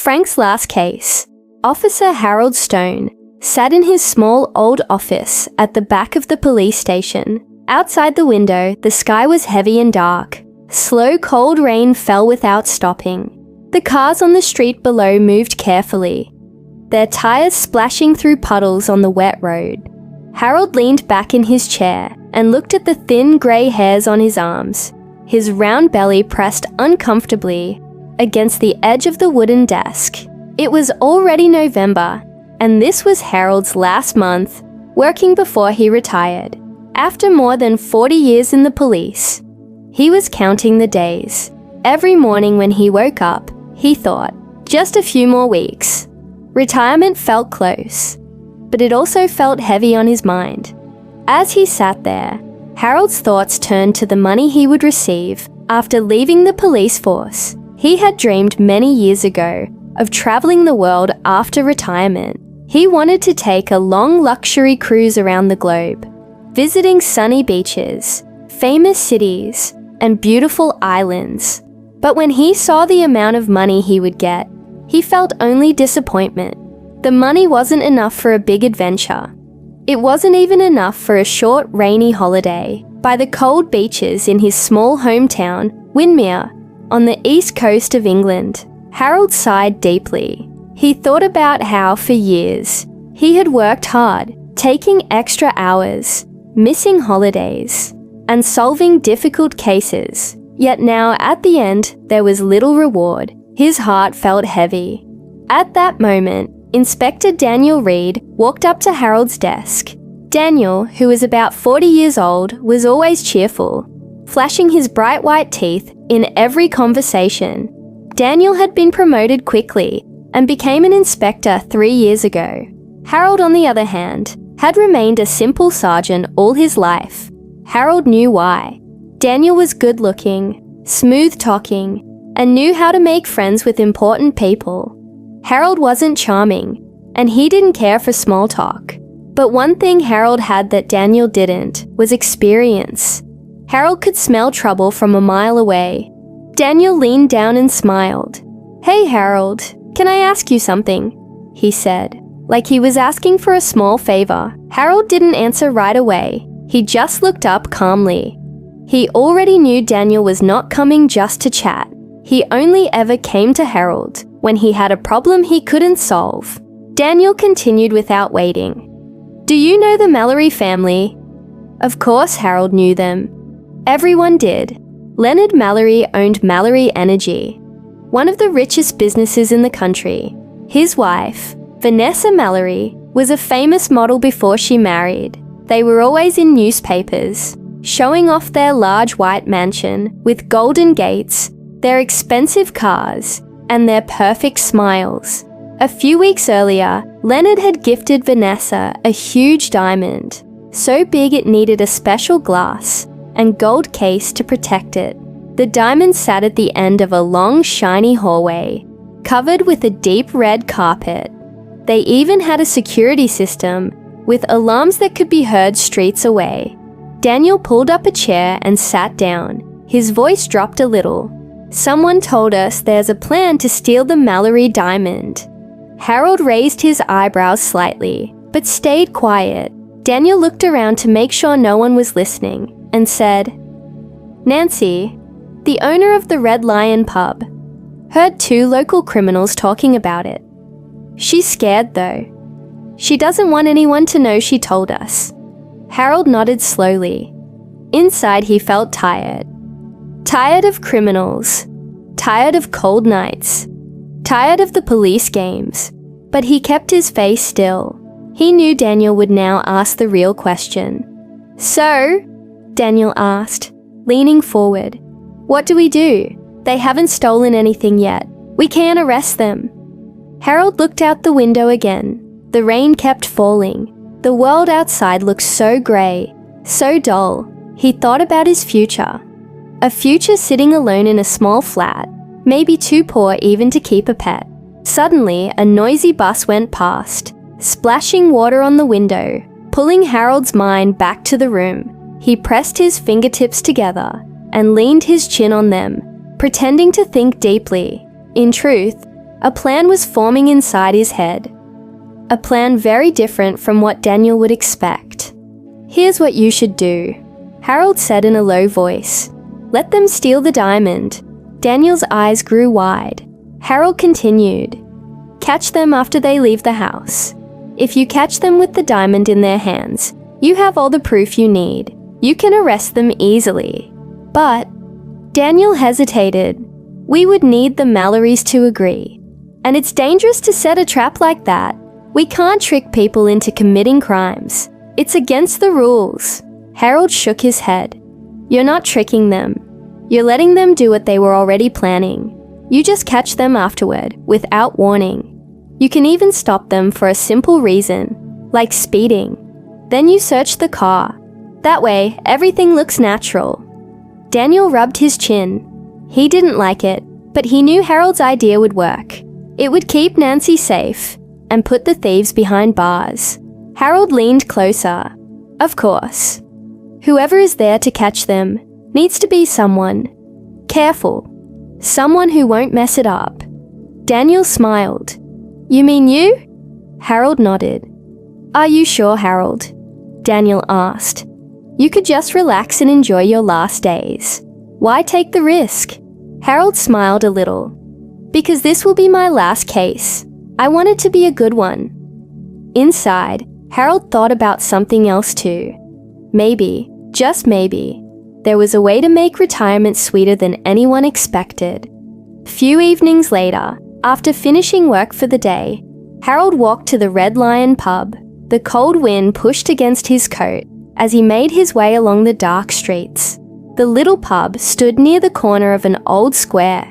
Frank's last case. Officer Harold Stone sat in his small old office at the back of the police station. Outside the window, the sky was heavy and dark. Slow, cold rain fell without stopping. The cars on the street below moved carefully, their tires splashing through puddles on the wet road. Harold leaned back in his chair and looked at the thin grey hairs on his arms, his round belly pressed uncomfortably against the edge of the wooden desk. It was already November, and this was Harold's last month working before he retired. After more than 40 years in the police, he was counting the days. Every morning when he woke up, he thought, just a few more weeks. Retirement felt close, but it also felt heavy on his mind. As he sat there, Harold's thoughts turned to the money he would receive after leaving the police force. He had dreamed many years ago of traveling the world after retirement. He wanted to take a long luxury cruise around the globe, visiting sunny beaches, famous cities, and beautiful islands. But when he saw the amount of money he would get, he felt only disappointment. The money wasn't enough for a big adventure. It wasn't even enough for a short, rainy holiday by the cold beaches in his small hometown, Windermere, on the east coast of England. Harold sighed deeply. He thought about how, for years, he had worked hard, taking extra hours, missing holidays, and solving difficult cases. Yet now, at the end, there was little reward. His heart felt heavy. At that moment, Inspector Daniel Reed walked up to Harold's desk. Daniel, who was about 40 years old, was always cheerful, flashing his bright white teeth in every conversation. Daniel had been promoted quickly and became an inspector 3 years ago. Harold, on the other hand, had remained a simple sergeant all his life. Harold knew why. Daniel was good-looking, smooth-talking, and knew how to make friends with important people. Harold wasn't charming, and he didn't care for small talk. But one thing Harold had that Daniel didn't was experience. Harold could smell trouble from a mile away. Daniel leaned down and smiled. "Hey, Harold, can I ask you something?" he said, like he was asking for a small favor. Harold didn't answer right away. He just looked up calmly. He already knew Daniel was not coming just to chat. He only ever came to Harold when he had a problem he couldn't solve. Daniel continued without waiting. "Do you know the Mallory family?" Of course Harold knew them. Everyone did. Leonard Mallory owned Mallory Energy, one of the richest businesses in the country. His wife, Vanessa Mallory, was a famous model before she married. They were always in newspapers, showing off their large white mansion with golden gates, their expensive cars, and their perfect smiles. A few weeks earlier, Leonard had gifted Vanessa a huge diamond, so big it needed a special glass and gold case to protect it. The diamond sat at the end of a long, shiny hallway, covered with a deep red carpet. They even had a security system with alarms that could be heard streets away. Daniel pulled up a chair and sat down. His voice dropped a little. "Someone told us there's a plan to steal the Mallory diamond." Harold raised his eyebrows slightly, but stayed quiet. Daniel looked around to make sure no one was listening and said, "Nancy, the owner of the Red Lion pub, heard 2 local criminals talking about it. She's scared though. She doesn't want anyone to know she told us." Harold nodded slowly. Inside he felt tired. Tired of criminals. Tired of cold nights. Tired of the police games. But he kept his face still. He knew Daniel would now ask the real question. "So?" Daniel asked, leaning forward. "What do we do? They haven't stolen anything yet. We can't arrest them." Harold looked out the window again. The rain kept falling. The world outside looked so grey, so dull. He thought about his future. A future sitting alone in a small flat, maybe too poor even to keep a pet. Suddenly, a noisy bus went past, splashing water on the window, pulling Harold's mind back to the room. He pressed his fingertips together and leaned his chin on them, pretending to think deeply. In truth, A plan was forming inside his head. A plan very different from what Daniel would expect. "Here's what you should do," Harold said in a low voice. "Let them steal the diamond." Daniel's eyes grew wide. Harold continued. "Catch them after they leave the house. If you catch them with the diamond in their hands, you have all the proof you need. You can arrest them easily." But Daniel hesitated. "We would need the Mallorys to agree. And it's dangerous to set a trap like that. We can't trick people into committing crimes. It's against the rules." Harold shook his head. "You're not tricking them. You're letting them do what they were already planning. You just catch them afterward, without warning. You can even stop them for a simple reason, like speeding. Then you search the car. That way, everything looks natural." Daniel rubbed his chin. He didn't like it, but he knew Harold's idea would work. It would keep Nancy safe and put the thieves behind bars. Harold leaned closer. "Of course. Whoever is there to catch them needs to be someone careful, someone who won't mess it up." Daniel smiled. "You mean you?" Harold nodded. "Are you sure, Harold?" Daniel asked. "You could just relax and enjoy your last days. Why take the risk?" Harold smiled a little. "Because this will be my last case. I want it to be a good one." Inside, Harold thought about something else too. Maybe, just maybe, there was a way to make retirement sweeter than anyone expected. Few evenings later, after finishing work for the day, Harold walked to the Red Lion pub. The cold wind pushed against his coat as he made his way along the dark streets. The little pub stood near the corner of an old square,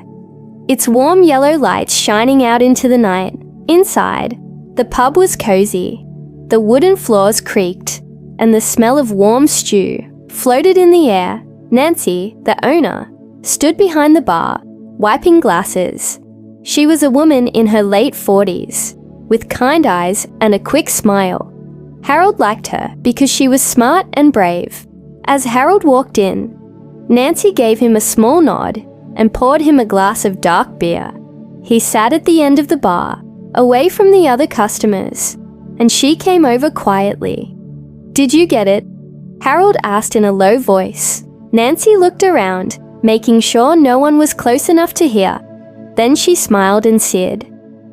its warm yellow lights shining out into the night. Inside, the pub was cozy. The wooden floors creaked, and the smell of warm stew floated in the air. Nancy, the owner, stood behind the bar, wiping glasses. She was a woman in her late 40s, with kind eyes and a quick smile. Harold liked her because she was smart and brave. As Harold walked in, Nancy gave him a small nod and poured him a glass of dark beer. He sat at the end of the bar, away from the other customers, and she came over quietly. "Did you get it?" Harold asked in a low voice. Nancy looked around, making sure no one was close enough to hear. Then she smiled and said,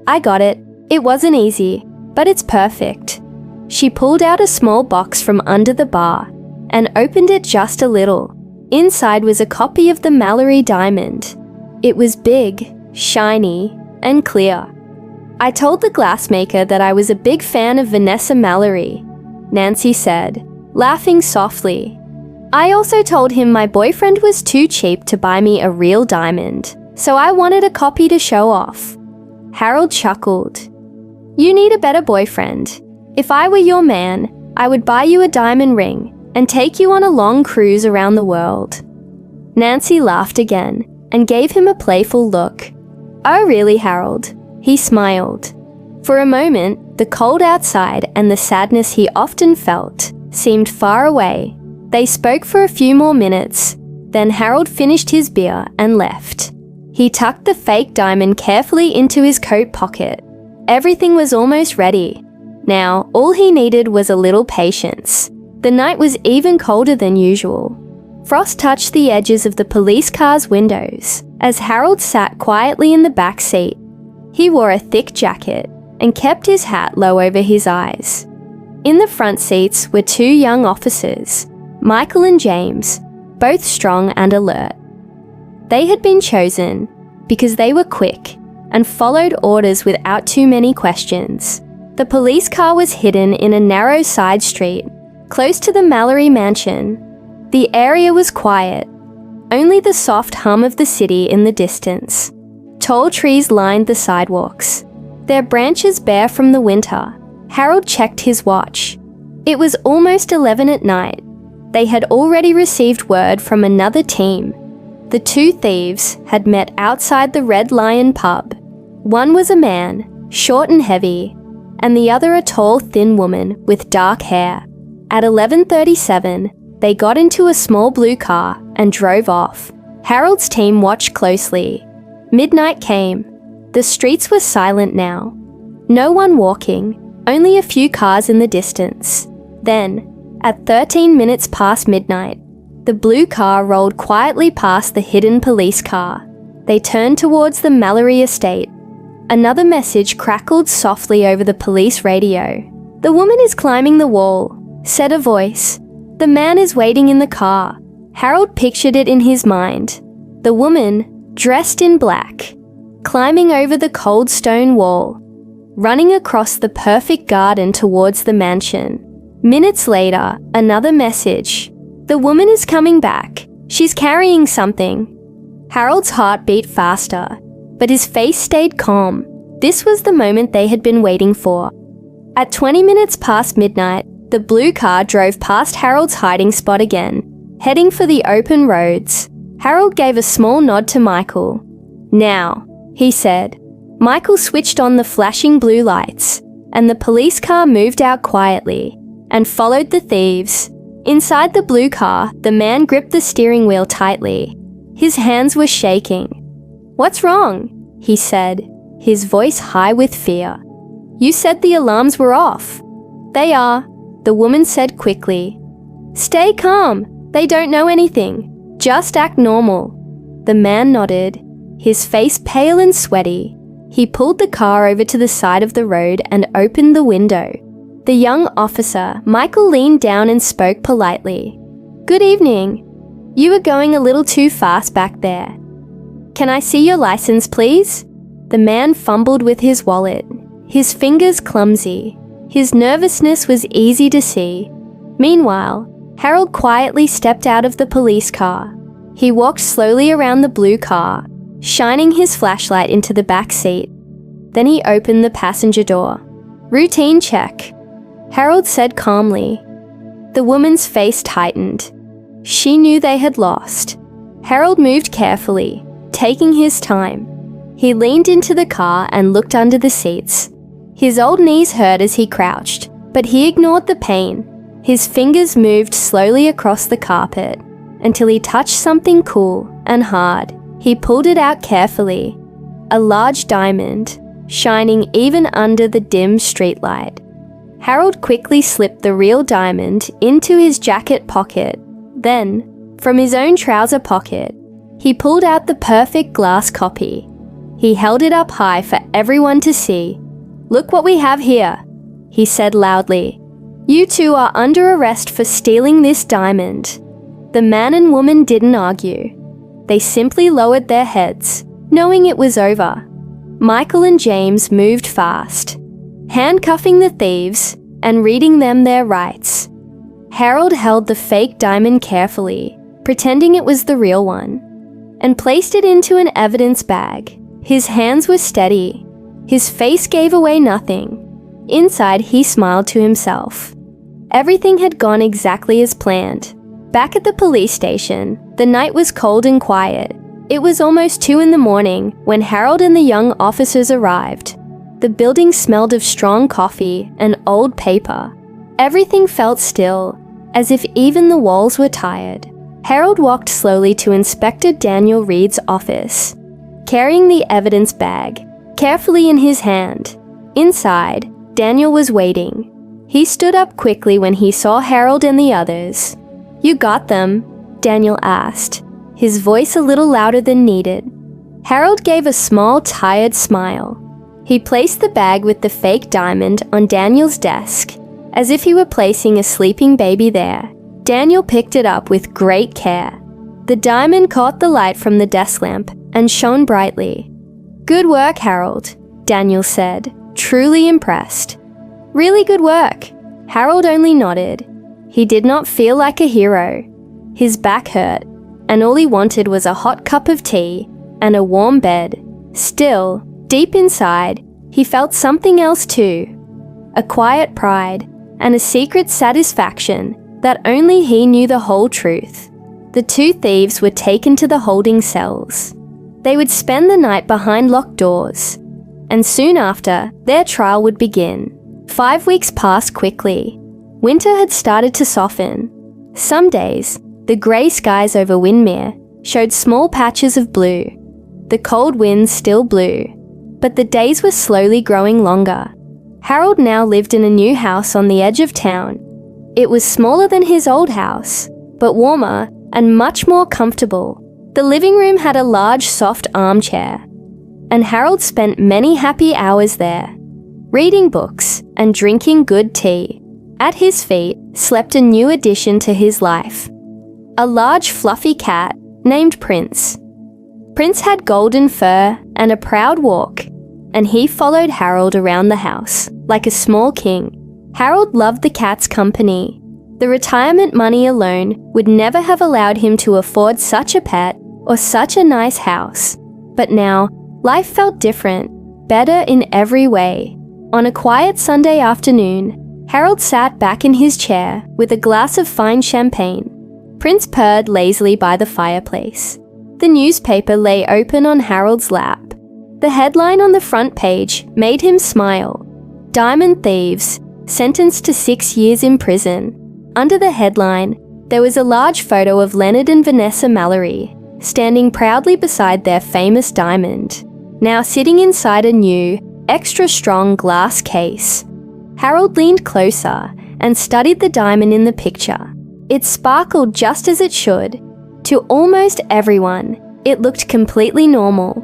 "I got it. It wasn't easy, but it's perfect." She pulled out a small box from under the bar and opened it just a little. Inside was a copy of the Mallory diamond. It was big, shiny, and clear. "I told the glassmaker that I was a big fan of Vanessa Mallory," Nancy said, laughing softly. "I also told him my boyfriend was too cheap to buy me a real diamond, so I wanted a copy to show off." Harold chuckled. "You need a better boyfriend. If I were your man, I would buy you a diamond ring and take you on a long cruise around the world." Nancy laughed again and gave him a playful look. "Oh really, Harold?" He smiled. For a moment, the cold outside and the sadness he often felt seemed far away. They spoke for a few more minutes. Then Harold finished his beer and left. He tucked the fake diamond carefully into his coat pocket. Everything was almost ready. Now, all he needed was a little patience. The night was even colder than usual. Frost touched the edges of the police car's windows as Harold sat quietly in the back seat. He wore a thick jacket and kept his hat low over his eyes. In the front seats were two young officers, Michael and James, both strong and alert. They had been chosen because they were quick and followed orders without too many questions. The police car was hidden in a narrow side street, close to the Mallory mansion. The area was quiet, only the soft hum of the city in the distance. Tall trees lined the sidewalks, their branches bare from the winter. Harold checked his watch. It was almost 11 at night. They had already received word from another team. The two thieves had met outside the Red Lion pub. One was a man, short and heavy, and the other a tall, thin woman with dark hair. At 11:37, they got into a small blue car and drove off. Harold's team watched closely. Midnight came. The streets were silent now. No one walking, only a few cars in the distance. Then, at 13 minutes past midnight, the blue car rolled quietly past the hidden police car. They turned towards the Mallory estate. Another message crackled softly over the police radio. "The woman is climbing the wall," said a voice. "The man is waiting in the car." Harold pictured it in his mind. The woman, dressed in black, climbing over the cold stone wall, running across the perfect garden towards the mansion. Minutes later, another message. "The woman is coming back. She's carrying something." Harold's heart beat faster, but his face stayed calm. This was the moment they had been waiting for. At 20 minutes past midnight, the blue car drove past Harold's hiding spot again, heading for the open roads. Harold gave a small nod to Michael. "Now," he said. Michael switched on the flashing blue lights, and the police car moved out quietly and followed the thieves. Inside the blue car, the man gripped the steering wheel tightly. His hands were shaking. "What's wrong?" he said, his voice high with fear. "You said the alarms were off." "They are," the woman said quickly. "Stay calm. They don't know anything. Just act normal." The man nodded, his face pale and sweaty. He pulled the car over to the side of the road and opened the window. The young officer, Michael, leaned down and spoke politely. "Good evening. You were going a little too fast back there. Can I see your license, please?" The man fumbled with his wallet, his fingers clumsy. His nervousness was easy to see. Meanwhile, Harold quietly stepped out of the police car. He walked slowly around the blue car, shining his flashlight into the back seat. Then he opened the passenger door. "Routine check," Harold said calmly. The woman's face tightened. She knew they had lost. Harold moved carefully, taking his time. He leaned into the car and looked under the seats. His old knees hurt as he crouched, but he ignored the pain. His fingers moved slowly across the carpet until he touched something cool and hard. He pulled it out carefully. A large diamond, shining even under the dim streetlight. Harold quickly slipped the real diamond into his jacket pocket. Then, from his own trouser pocket, he pulled out the perfect glass copy. He held it up high for everyone to see. "Look what we have here," he said loudly. "You two are under arrest for stealing this diamond." The man and woman didn't argue. They simply lowered their heads, knowing it was over. Michael and James moved fast, handcuffing the thieves and reading them their rights. Harold held the fake diamond carefully, pretending it was the real one, and placed it into an evidence bag. His hands were steady. His face gave away nothing. Inside, he smiled to himself. Everything had gone exactly as planned. Back at the police station, the night was cold and quiet. It was almost 2 in the morning when Harold and the young officers arrived. The building smelled of strong coffee and old paper. Everything felt still, as if even the walls were tired. Harold walked slowly to Inspector Daniel Reed's office, carrying the evidence bag carefully in his hand. Inside, Daniel was waiting. He stood up quickly when he saw Harold and the others. "You got them?" Daniel asked, his voice a little louder than needed. Harold gave a small, tired smile. He placed the bag with the fake diamond on Daniel's desk, as if he were placing a sleeping baby there. Daniel picked it up with great care. The diamond caught the light from the desk lamp and shone brightly. "Good work, Harold," Daniel said, truly impressed. "Really good work." Harold only nodded. He did not feel like a hero. His back hurt, and all he wanted was a hot cup of tea and a warm bed. Still, deep inside, he felt something else too. A quiet pride and a secret satisfaction that only he knew the whole truth. The two thieves were taken to the holding cells. They would spend the night behind locked doors, and soon after, their trial would begin. 5 weeks passed quickly. Winter had started to soften. Some days, the grey skies over Windermere showed small patches of blue. The cold winds still blew, but the days were slowly growing longer. Harold now lived in a new house on the edge of town. It was smaller than his old house, but warmer and much more comfortable. The living room had a large soft armchair, and Harold spent many happy hours there, reading books and drinking good tea. At his feet slept a new addition to his life, a large fluffy cat named Prince. Prince had golden fur and a proud walk, and he followed Harold around the house like a small king. Harold loved the cat's company. The retirement money alone would never have allowed him to afford such a pet or such a nice house. But now, life felt different, better in every way. On a quiet Sunday afternoon, Harold sat back in his chair with a glass of fine champagne. Prince purred lazily by the fireplace. The newspaper lay open on Harold's lap. The headline on the front page made him smile. Diamond thieves, sentenced to 6 years in prison. Under the headline, there was a large photo of Leonard and Vanessa Mallory, standing proudly beside their famous diamond, now sitting inside a new, extra-strong glass case. Harold leaned closer and studied the diamond in the picture. It sparkled just as it should. To almost everyone, it looked completely normal,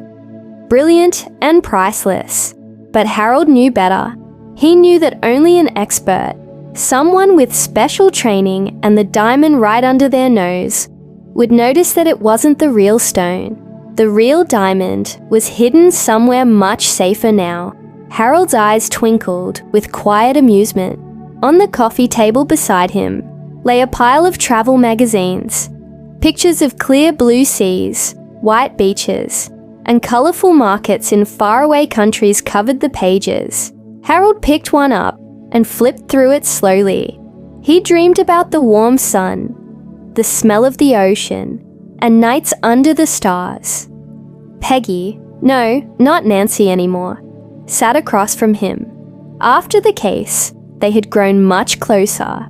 brilliant and priceless. But Harold knew better. He knew that only an expert, someone with special training and the diamond right under their nose, would notice that it wasn't the real stone. The real diamond was hidden somewhere much safer now. Harold's eyes twinkled with quiet amusement. On the coffee table beside him lay a pile of travel magazines. Pictures of clear blue seas, white beaches, and colourful markets in faraway countries covered the pages. Harold picked one up and flipped through it slowly. He dreamed about the warm sun, the smell of the ocean, and nights under the stars. Peggy, no, not Nancy anymore, sat across from him. After the case, they had grown much closer.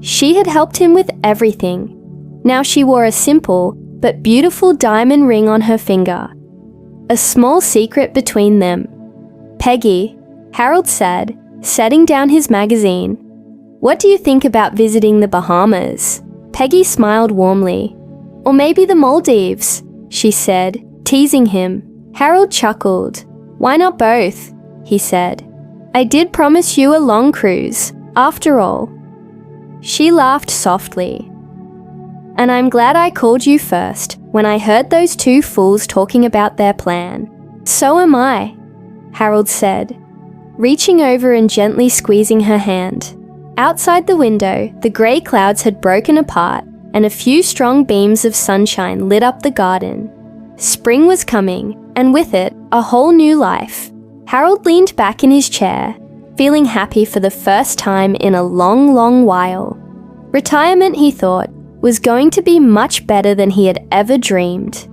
She had helped him with everything. Now she wore a simple but beautiful diamond ring on her finger. A small secret between them. Peggy, Harold said, setting down his magazine. What do you think about visiting the Bahamas? Peggy smiled warmly. Or maybe the Maldives, she said, teasing him. Harold chuckled. Why not both? He said. I did promise you a long cruise, after all. She laughed softly. And I'm glad I called you first when I heard those two fools talking about their plan. So am I, Harold said, reaching over and gently squeezing her hand. Outside the window, the grey clouds had broken apart and a few strong beams of sunshine lit up the garden. Spring was coming, and with it, a whole new life. Harold leaned back in his chair, feeling happy for the first time in a long, long while. Retirement, he thought, was going to be much better than he had ever dreamed.